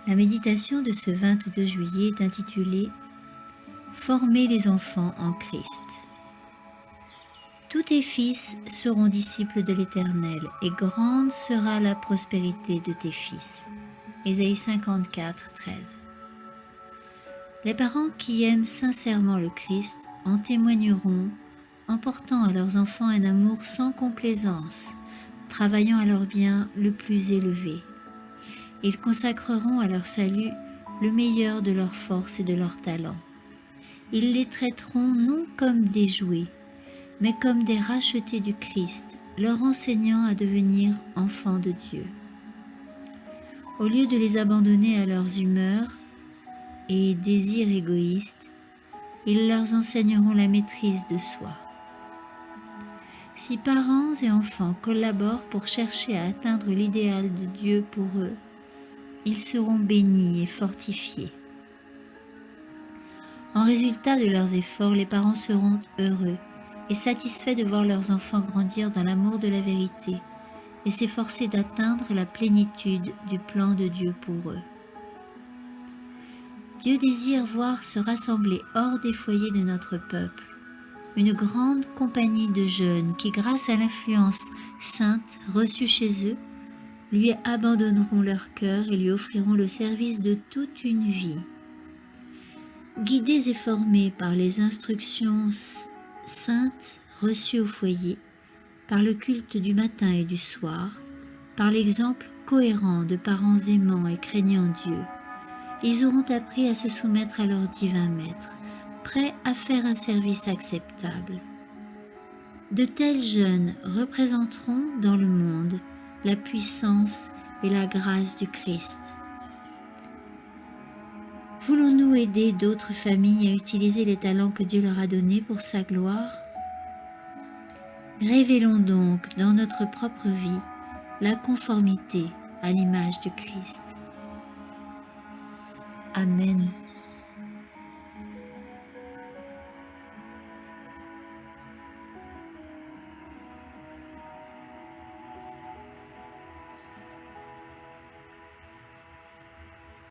La méditation de ce 22 juillet est intitulée « Former les enfants en Christ ». Tous tes fils seront disciples de l'Éternel, et grande sera la prospérité de tes fils. Ésaïe 54, 13. Les parents qui aiment sincèrement le Christ en témoigneront en portant à leurs enfants un amour sans complaisance, travaillant à leur bien le plus élevé. Ils consacreront à leur salut le meilleur de leur force et de leur talent. Ils les traiteront non comme des jouets, mais comme des rachetés du Christ, leur enseignant à devenir enfants de Dieu. Au lieu de les abandonner à leurs humeurs et désirs égoïstes, ils leur enseigneront la maîtrise de soi. Si parents et enfants collaborent pour chercher à atteindre l'idéal de Dieu pour eux, ils seront bénis et fortifiés. En résultat de leurs efforts, les parents seront heureux et satisfaits de voir leurs enfants grandir dans l'amour de la vérité et s'efforcer d'atteindre la plénitude du plan de Dieu pour eux. Dieu désire voir se rassembler hors des foyers de notre peuple une grande compagnie de jeunes qui, grâce à l'influence sainte reçue chez eux, lui abandonneront leur cœur et lui offriront le service de toute une vie. Guidés et formés par les instructions saintes reçues au foyer, par le culte du matin et du soir, par l'exemple cohérent de parents aimants et craignant Dieu, ils auront appris à se soumettre à leur divin maître, prêts à faire un service acceptable. De tels jeunes représenteront dans le monde la puissance et la grâce du Christ. Voulons-nous aider d'autres familles à utiliser les talents que Dieu leur a donnés pour sa gloire? Révélons donc dans notre propre vie la conformité à l'image du Christ. Amen.